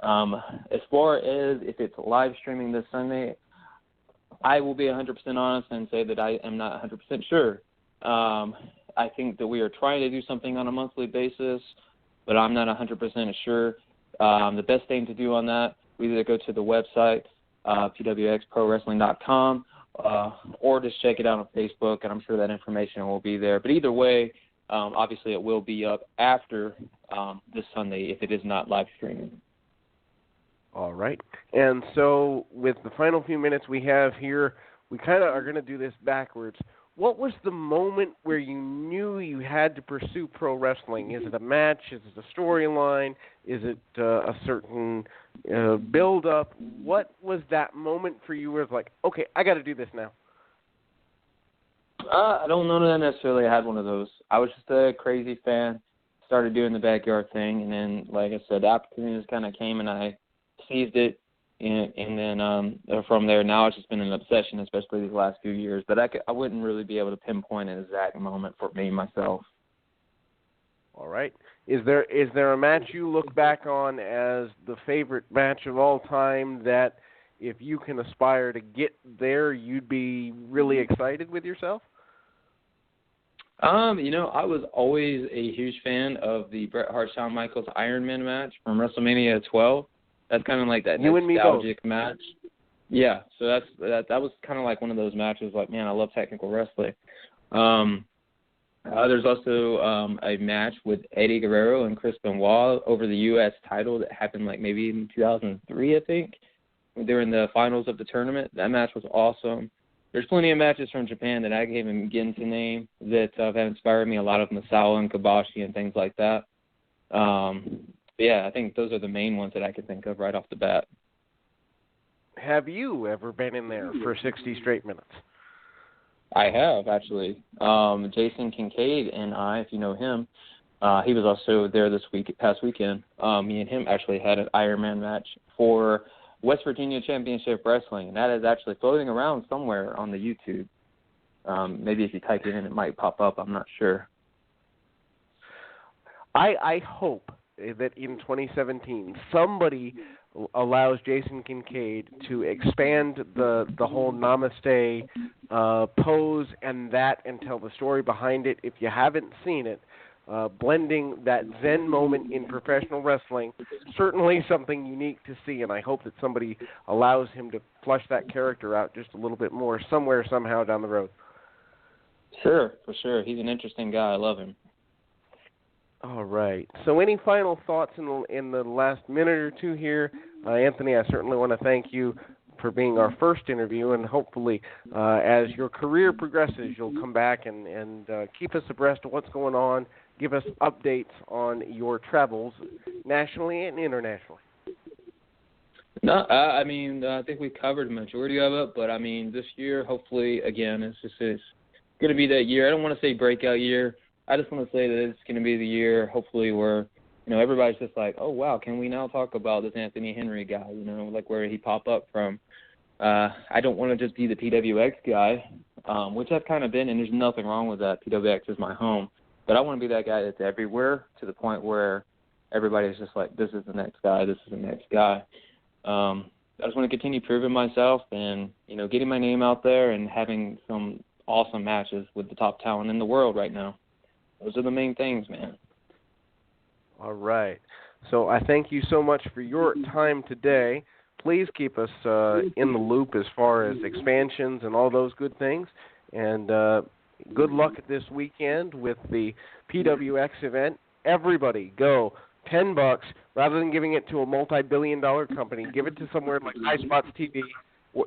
As far as if it's live streaming this Sunday, I will be 100% honest and say that I am not 100% sure. I think that we are trying to do something on a monthly basis, but I'm not 100% sure. The best thing to do on that, we either go to the website, pwxprowrestling.com, or just check it out on Facebook, and I'm sure that information will be there. But either way, obviously it will be up after this Sunday if it is not live streaming. All right. And so with the final few minutes we have here, we kind of are going to do this backwards. what was the moment where you knew you had to pursue pro wrestling? Is it a match? Is it a storyline? Is it a certain build-up? What was that moment for you where it's like, okay, I got to do this now? I don't know that I necessarily had one of those. I was just a crazy fan, started doing the backyard thing, and then, like I said, the opportunities kind of came, and I seized it. And then from there, now it's just been an obsession, especially these last few years. But I wouldn't really be able to pinpoint an exact moment for me myself. All right. Is there a match you look back on as the favorite match of all time that if you can aspire to get there, you'd be really excited with yourself? I was always a huge fan of the Bret Hart-Shawn Michaels Iron Man match from WrestleMania 12. That's kind of like that nostalgic match. Yeah, so that was kind of like one of those matches. Like, man, I love technical wrestling. There's also a match with Eddie Guerrero and Chris Benoit over the U.S. title that happened like maybe in 2003, I think. During the finals of the tournament. That match was awesome. There's plenty of matches from Japan that I can't even begin to name that have inspired me. A lot of Misawa and Kobashi and things like that. Yeah, I think those are the main ones that I can think of right off the bat. Have you ever been in there for 60 straight minutes? I have, actually. Jason Kincaid and I, if you know him, he was also there past weekend. Me and him actually had an Ironman match for West Virginia Championship Wrestling, and that is actually floating around somewhere on the YouTube. Maybe if you type it in, it might pop up. I'm not sure. I hope that in 2017 somebody allows Jason Kincaid to expand the whole Namaste pose and tell the story behind it. If you haven't seen it, blending that Zen moment in professional wrestling, certainly something unique to see, and I hope that somebody allows him to flush that character out just a little bit more somewhere, somehow down the road. Sure, for sure. He's an interesting guy. I love him. All right. So any final thoughts in the last minute or two here? Anthony, I certainly want to thank you for being our first interview, and hopefully as your career progresses, you'll come back and keep us abreast of what's going on, give us updates on your travels nationally and internationally. No, I think we covered the majority of it, but this year, hopefully, again, it's going to be that year. I don't want to say breakout year. I just want to say that it's going to be the year, hopefully, where, everybody's just like, oh, wow, can we now talk about this Anthony Henry guy, like where he popped up from. I don't want to just be the PWX guy, which I've kind of been, and there's nothing wrong with that. PWX is my home. But I want to be that guy that's everywhere to the point where everybody's just like, this is the next guy, this is the next guy. I just want to continue proving myself and, getting my name out there and having some awesome matches with the top talent in the world right now. Those are the main things, man. All right. So I thank you so much for your time today. Please keep us in the loop as far as expansions and all those good things. And good luck this weekend with the PWX event. Everybody go. $10, rather than giving it to a multi-billion-dollar company, give it to somewhere like iSpots TV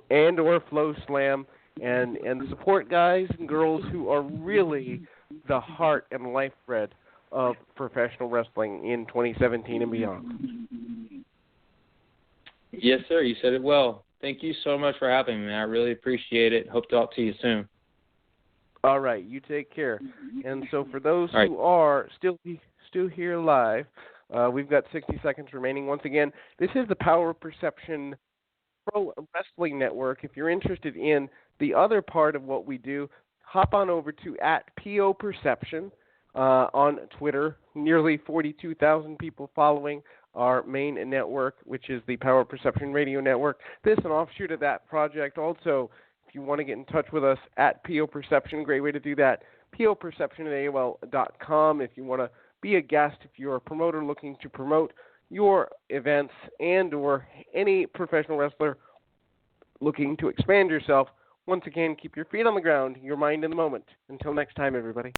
and or Flow Slam, and support guys and girls who are really the heart and lifeblood of professional wrestling in 2017 and beyond. Yes, sir. You said it well. Thank you so much for having me. I really appreciate it. Hope to talk to you soon. All right. You take care. And so for those who are still here live, we've got 60 seconds remaining. Once again, this is the Power Perception Pro Wrestling Network. If you're interested in the other part of what we do, hop on over to @POPerception on Twitter. Nearly 42,000 people following our main network, which is the Power Perception Radio Network. This is an offshoot of that project. Also, if you want to get in touch with us, @POPerception, great way to do that. POPerception@AOL.com if you want to be a guest, if you're a promoter looking to promote your events and or any professional wrestler looking to expand yourself. Once again, keep your feet on the ground, your mind in the moment. Until next time, everybody.